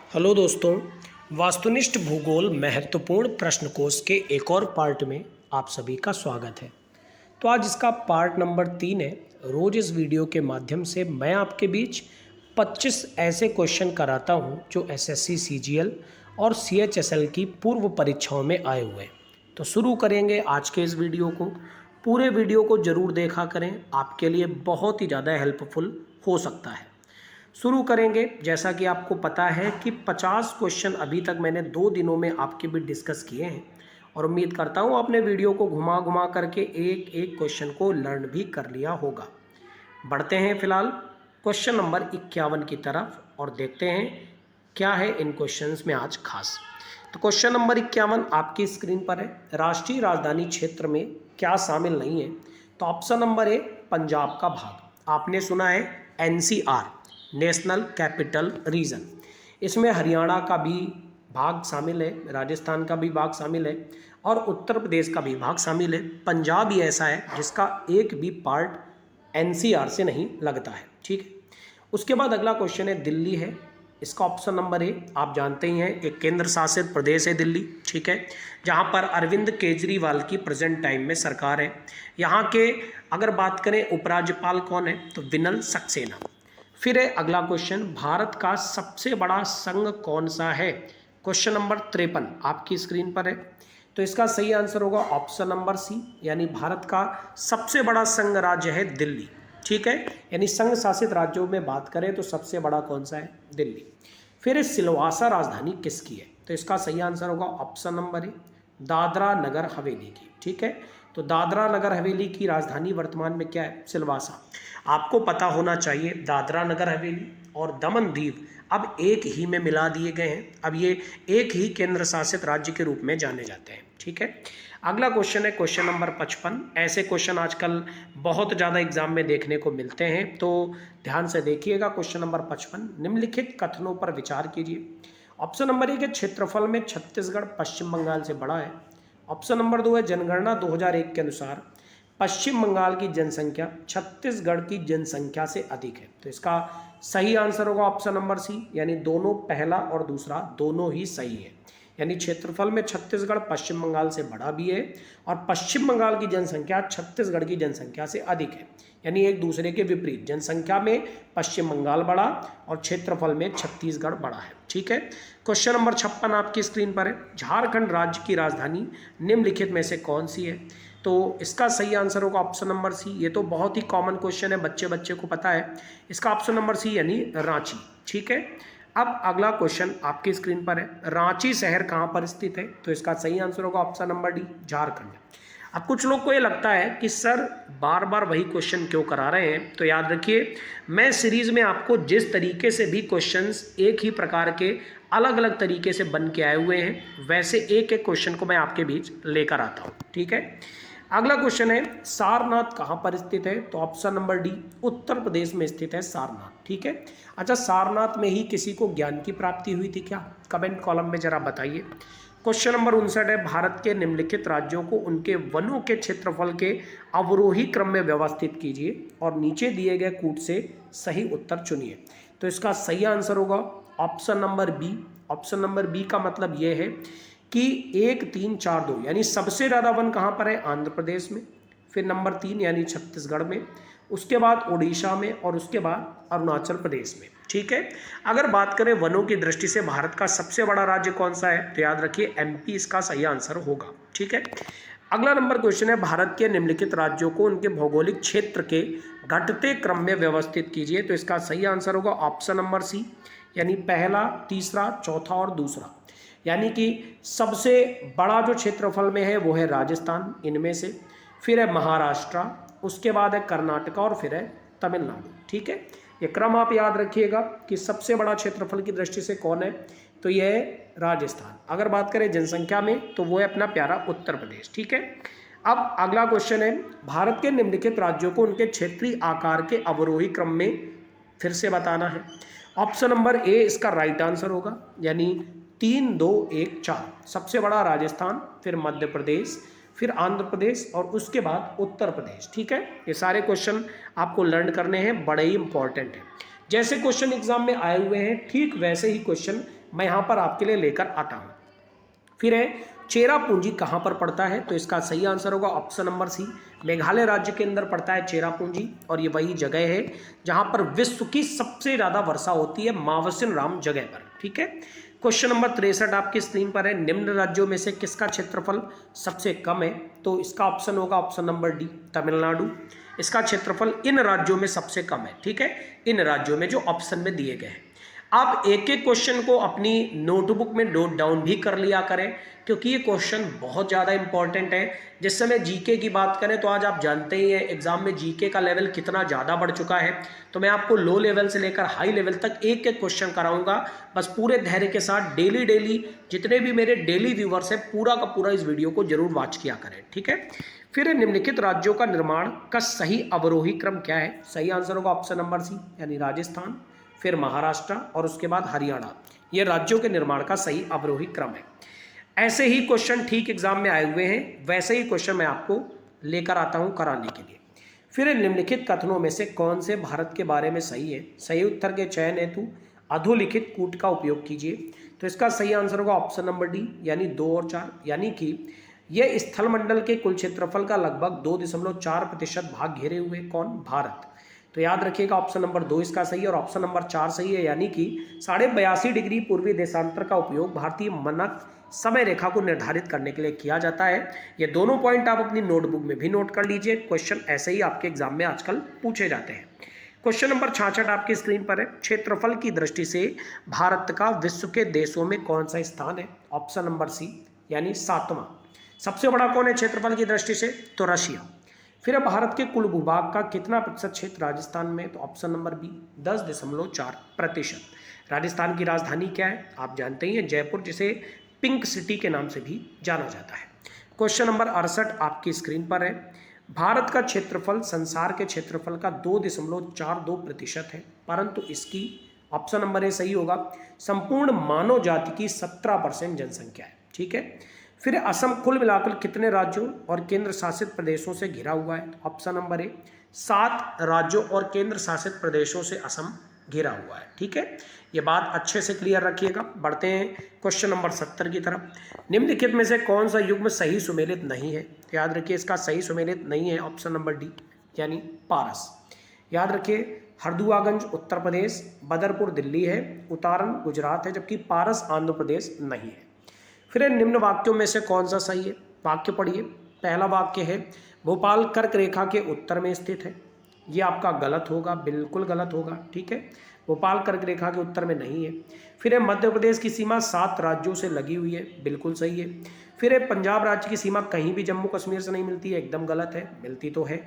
Hello दोस्तों, वास्तुनिष्ठ भूगोल महत्वपूर्ण प्रश्नकोश के एक और पार्ट में आप सभी का स्वागत है। तो आज इसका पार्ट नंबर 3 है। रोज इस वीडियो के माध्यम से मैं आपके बीच 25 ऐसे क्वेश्चन कराता हूं जो एसएससी सीजीएल और सीएचएसएल की पूर्व परीक्षाओं में आए हुए हैं। तो शुरू करेंगे आज के इस वीडियो को। पूरे वीडियो को जरूर देखा करें, आपके लिए बहुत ही ज़्यादा हेल्पफुल हो सकता है। शुरू करेंगे। जैसा कि आपको पता है कि 50 क्वेश्चन अभी तक मैंने 2 दिनों में आपके बीच डिस्कस किए हैं और उम्मीद करता हूँ आपने वीडियो को घुमा घुमा करके एक एक क्वेश्चन को लर्न भी कर लिया होगा। बढ़ते हैं फिलहाल क्वेश्चन नंबर 51 की तरफ और देखते हैं क्या है इन क्वेश्चंस में आज खास। तो क्वेश्चन नंबर 51 आपकी स्क्रीन पर है। राष्ट्रीय राजधानी क्षेत्र में क्या शामिल नहीं है? तो ऑप्शन नंबर ए पंजाब का भाग। आपने सुना है एनसीआर, नेशनल कैपिटल रीजन। इसमें हरियाणा का भी भाग शामिल है, राजस्थान का भी भाग शामिल है और उत्तर प्रदेश का भी भाग शामिल है। पंजाब ही ऐसा है जिसका एक भी पार्ट एनसीआर से नहीं लगता है। ठीक है। उसके बाद अगला क्वेश्चन है दिल्ली है। इसका ऑप्शन नंबर ए आप जानते ही हैं, एक केंद्र शासित प्रदेश है दिल्ली। ठीक है, जहाँ पर अरविंद केजरीवाल की प्रेजेंट टाइम में सरकार है। यहाँ के अगर बात करें उपराज्यपाल कौन है? तो विनल सक्सेना। फिर है अगला क्वेश्चन, भारत का सबसे बड़ा संघ कौन सा है? क्वेश्चन नंबर 53 आपकी स्क्रीन पर है। तो इसका सही आंसर होगा ऑप्शन नंबर सी, यानी भारत का सबसे बड़ा संघ राज्य है दिल्ली। ठीक है, यानी संघ शासित राज्यों में बात करें तो सबसे बड़ा कौन सा है? दिल्ली। फिर सिलवासा राजधानी किसकी है? तो इसका सही आंसर होगा option number A, Dadra Nagar Haveli की। ठीक है, तो दादरा नगर हवेली की राजधानी वर्तमान में क्या है? सिलवासा। आपको पता होना चाहिए दादरा नगर हवेली और दमन दीव अब एक ही में मिला दिए गए हैं। अब ये एक ही केंद्र शासित राज्य के रूप में जाने जाते हैं। ठीक है, अगला क्वेश्चन है क्वेश्चन नंबर 55। ऐसे क्वेश्चन आजकल बहुत ज़्यादा एग्जाम में देखने को मिलते हैं, तो ध्यान से देखिएगा। क्वेश्चन नंबर 55, निम्नलिखित कथनों पर विचार कीजिए। ऑप्शन नंबर 1 है क्षेत्रफल में छत्तीसगढ़ पश्चिम बंगाल से बड़ा है। ऑप्शन नंबर 2 है जनगणना 2001 के अनुसार पश्चिम बंगाल की जनसंख्या छत्तीसगढ़ की जनसंख्या से अधिक है। तो इसका सही आंसर होगा ऑप्शन नंबर सी, यानी दोनों, पहला और दूसरा दोनों ही सही है। यानी क्षेत्रफल में छत्तीसगढ़ पश्चिम बंगाल से बड़ा भी है और पश्चिम बंगाल की जनसंख्या छत्तीसगढ़ की जनसंख्या से अधिक है। यानी एक दूसरे के विपरीत, जनसंख्या में पश्चिम बंगाल बड़ा और क्षेत्रफल में छत्तीसगढ़ बड़ा है। ठीक है, क्वेश्चन नंबर 56 आपकी स्क्रीन पर है। झारखंड राज्य की राजधानी निम्नलिखित में से कौन सी है? तो इसका सही आंसर होगा ऑप्शन नंबर सी। ये तो बहुत ही कॉमन क्वेश्चन है, बच्चे बच्चे को पता है। इसका ऑप्शन नंबर सी यानी रांची। ठीक है, अब अगला क्वेश्चन आपकी स्क्रीन पर है। रांची शहर कहाँ पर स्थित है? तो इसका सही आंसर होगा ऑप्शन नंबर डी, झारखंड। अब कुछ लोग को ये लगता है कि सर बार बार वही क्वेश्चन क्यों करा रहे हैं? तो याद रखिए, मैं सीरीज में आपको जिस तरीके से भी क्वेश्चंस एक ही प्रकार के अलग अलग तरीके से बन के आए हुए हैं, वैसे एक एक क्वेश्चन को मैं आपके बीच लेकर आता हूँ। ठीक है, अगला क्वेश्चन है सारनाथ कहाँ पर स्थित है? तो option number D, Uttar Pradesh में स्थित है सारनाथ। ठीक है, अच्छा सारनाथ में ही किसी को ज्ञान की प्राप्ति हुई थी क्या? कमेंट कॉलम में जरा बताइए। क्वेश्चन नंबर 59 है, भारत के निम्नलिखित राज्यों को उनके वनों के क्षेत्रफल के अवरोही क्रम में व्यवस्थित कीजिए और नीचे दिए गए कूट से सही उत्तर चुनिए। तो इसका सही आंसर होगा option number B. Option number B का मतलब यह है कि 1, 3, 4, 2, यानी सबसे ज़्यादा वन कहाँ पर है? आंध्र प्रदेश में। फिर नंबर 3 यानी छत्तीसगढ़ में, उसके बाद उड़ीसा में और उसके बाद अरुणाचल प्रदेश में। ठीक है, अगर बात करें वनों की दृष्टि से भारत का सबसे बड़ा राज्य कौन सा है? तो याद रखिए एमपी इसका सही आंसर होगा। ठीक है, अगला नंबर क्वेश्चन है, भारत के निम्नलिखित राज्यों को उनके भौगोलिक क्षेत्र के घटते क्रम में व्यवस्थित कीजिए। तो इसका सही आंसर होगा ऑप्शन नंबर सी, यानी पहला, तीसरा, चौथा और दूसरा। यानी कि सबसे बड़ा जो क्षेत्रफल में है वो है राजस्थान इनमें से, फिर है महाराष्ट्र, उसके बाद है कर्नाटका और फिर है तमिलनाडु। ठीक है, ये क्रम आप याद रखिएगा कि सबसे बड़ा क्षेत्रफल की दृष्टि से कौन है? तो यह है राजस्थान। अगर बात करें जनसंख्या में तो वो है अपना प्यारा उत्तर प्रदेश। ठीक है, अब अगला क्वेश्चन है, भारत के निम्नलिखित राज्यों को उनके क्षेत्रीय आकार के अवरोही क्रम में फिर से बताना है। ऑप्शन नंबर ए इसका राइट आंसर होगा, यानी 3, 2, 1, 4। सबसे बड़ा राजस्थान, फिर मध्य प्रदेश, फिर आंध्र प्रदेश और उसके बाद उत्तर प्रदेश। ठीक है, ये सारे क्वेश्चन आपको लर्न करने हैं, बड़े ही इंपॉर्टेंट हैं। जैसे क्वेश्चन एग्जाम में आए हुए हैं ठीक वैसे ही क्वेश्चन मैं यहाँ पर आपके लिए लेकर आता हूँ। फिर है चेरापूंजी कहाँ पर पड़ता है, तो इसका सही आंसर होगा ऑप्शन नंबर सी, मेघालय राज्य के अंदर पड़ता है चेरापूंजी, और ये वही जगह है जहाँ पर विश्व की सबसे ज़्यादा वर्षा होती है, मावसिन राम जगह पर। ठीक है, क्वेश्चन नंबर 63 आपकी स्क्रीन पर है, निम्न राज्यों में से किसका क्षेत्रफल सबसे कम है, तो इसका ऑप्शन होगा ऑप्शन नंबर डी, तमिलनाडु। इसका क्षेत्रफल इन राज्यों में सबसे कम है। ठीक है, इन राज्यों में जो ऑप्शन में दिए गए हैं। आप एक एक क्वेश्चन को अपनी नोटबुक में नोट डाउन भी कर लिया करें, क्योंकि ये क्वेश्चन बहुत ज़्यादा इंपॉर्टेंट है। जिस समय जीके की बात करें तो आज आप जानते ही हैं एग्जाम में जीके का लेवल कितना ज़्यादा बढ़ चुका है, तो मैं आपको लो लेवल से लेकर हाई लेवल तक एक एक क्वेश्चन कराऊंगा। बस पूरे धैर्य के साथ डेली जितने भी मेरे डेली व्यूवर्स हैं पूरा का पूरा इस वीडियो को जरूर वॉच किया करें। ठीक है, फिर निम्नलिखित राज्यों का निर्माण का सही अवरोही क्रम क्या है, सही आंसर होगा ऑप्शन नंबर सी, यानी राजस्थान, फिर महाराष्ट्र और उसके बाद हरियाणा। ये राज्यों के निर्माण का सही अवरोही क्रम है। ऐसे ही क्वेश्चन ठीक एग्जाम में आए हुए हैं, वैसे ही क्वेश्चन मैं आपको लेकर आता हूं कराने के लिए। फिर निम्नलिखित कथनों में से कौन से भारत के बारे में सही है, सही उत्तर के चयन हेतु अधोलिखित कूट का उपयोग कीजिए, तो इसका सही आंसर होगा ऑप्शन नंबर डी, यानी 2 और 4, यानी कि यह स्थल मंडल के कुल क्षेत्रफल का लगभग 2.4% भाग घेरे हुए कौन, भारत। तो याद रखिएगा ऑप्शन नंबर 2 इसका सही है और ऑप्शन नंबर 4 सही है, यानी कि 82.5 डिग्री पूर्वी देशांतर का उपयोग भारतीय मानक समय रेखा को निर्धारित करने के लिए किया जाता है। ये दोनों पॉइंट आप अपनी नोटबुक में भी नोट कर लीजिए, क्वेश्चन ऐसे ही आपके एग्जाम में आजकल पूछे जाते हैं। क्वेश्चन नंबर 66 आपकी स्क्रीन पर है, क्षेत्रफल की दृष्टि से भारत का विश्व के देशों में कौन सा स्थान है, ऑप्शन नंबर सी, यानी 7वां। सबसे बड़ा कौन है क्षेत्रफल की दृष्टि से, तो रशिया। फिर भारत के कुल भूभाग का कितना प्रतिशत क्षेत्र राजस्थान में, तो ऑप्शन नंबर बी, 10.4%। राजस्थान की राजधानी क्या है, आप जानते ही हैं जयपुर, जिसे पिंक सिटी के नाम से भी जाना जाता है। क्वेश्चन नंबर 68 आपकी स्क्रीन पर है, भारत का क्षेत्रफल संसार के क्षेत्रफल का 2.42% है, परंतु इसकी ऑप्शन नंबर ए सही होगा, संपूर्ण मानव जाति की 17% जनसंख्या है। ठीक है, फिर असम कुल मिलाकर कितने राज्यों और केंद्र शासित प्रदेशों से घिरा हुआ है, ऑप्शन नंबर ए, 7 राज्यों और केंद्र शासित प्रदेशों से असम घिरा हुआ है। ठीक है, ये बात अच्छे से क्लियर रखिएगा। बढ़ते हैं क्वेश्चन नंबर 70 की तरफ, निम्नलिखित में से कौन सा युग्म सही सुमेलित नहीं है, तो याद रखिए इसका सही सुमेलित नहीं है ऑप्शन नंबर डी, यानी पारस। याद रखिए हरदुआगंज उत्तर प्रदेश, बदरपुर दिल्ली है, उतारन गुजरात है, जबकि पारस आंध्र प्रदेश नहीं है। फिर निम्न वाक्यों में से कौन सा सही है, वाक्य पढ़िए। पहला वाक्य है भोपाल कर्क रेखा के उत्तर में स्थित है, ये आपका गलत होगा, बिल्कुल गलत होगा। ठीक है, भोपाल कर्क रेखा के उत्तर में नहीं है। फिर है मध्य प्रदेश की सीमा 7 राज्यों से लगी हुई है, बिल्कुल सही है। फिर है पंजाब राज्य की सीमा कहीं भी जम्मू कश्मीर से नहीं मिलती है, एकदम गलत है, मिलती तो है।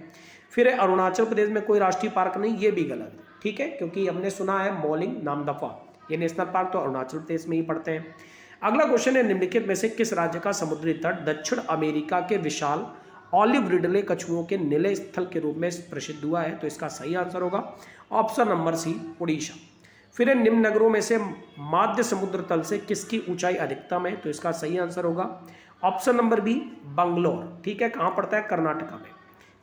फिर है अरुणाचल प्रदेश में कोई राष्ट्रीय पार्क नहीं, ये भी गलत है। ठीक है, क्योंकि हमने सुना है मौलिंग नामदफा, ये नेशनल पार्क तो अरुणाचल प्रदेश में ही पड़ते हैं। अगला क्वेश्चन है निम्नलिखित में से किस राज्य का समुद्री तट दक्षिण अमेरिका के विशाल ऑलिव रिडले कछुओं के निलय स्थल के रूप में प्रसिद्ध हुआ है, तो इसका सही आंसर होगा ऑप्शन नंबर सी, उड़ीसा। फिर निम्न नगरों में से माध्य समुद्र तल से किसकी ऊंचाई अधिकतम है, तो इसका सही आंसर होगा ऑप्शन नंबर बी, बंगलोर। ठीक है, कहाँ पड़ता है, कर्नाटका में।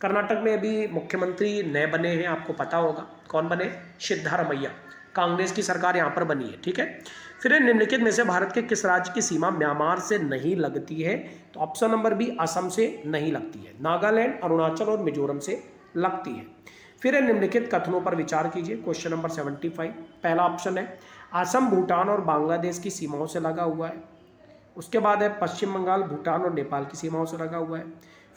कर्नाटक में अभी मुख्यमंत्री नए बने हैं, आपको पता होगा कौन बने, सिद्धारमैया, कांग्रेस की सरकार यहाँ पर बनी है। ठीक है, फिर निम्नलिखित में से भारत के किस राज्य की सीमा म्यांमार से नहीं लगती है, तो ऑप्शन नंबर बी, असम से नहीं लगती है, नागालैंड, अरुणाचल और मिजोरम से लगती है। फिर निम्नलिखित कथनों पर विचार कीजिए। क्वेश्चन नंबर 75, पहला ऑप्शन है असम भूटान और बांग्लादेश की सीमाओं से लगा हुआ है। उसके बाद है पश्चिम बंगाल भूटान और नेपाल की सीमाओं से लगा हुआ है।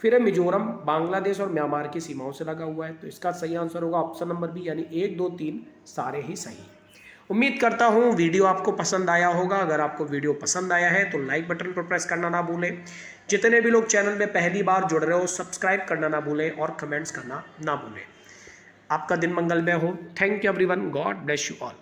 फिर है मिजोरम बांग्लादेश और म्यांमार की सीमाओं से लगा हुआ है, तो इसका सही आंसर होगा ऑप्शन नंबर बी, यानी 1, 2, 3 सारे ही सही हैं। उम्मीद करता हूँ वीडियो आपको पसंद आया होगा। अगर आपको वीडियो पसंद आया है तो लाइक बटन पर प्रेस करना ना भूलें। जितने भी लोग चैनल में पहली बार जुड़ रहे हो सब्सक्राइब करना ना भूलें और कमेंट्स करना ना भूलें। आपका दिन मंगलमय हो। Thank you everyone, God bless you all.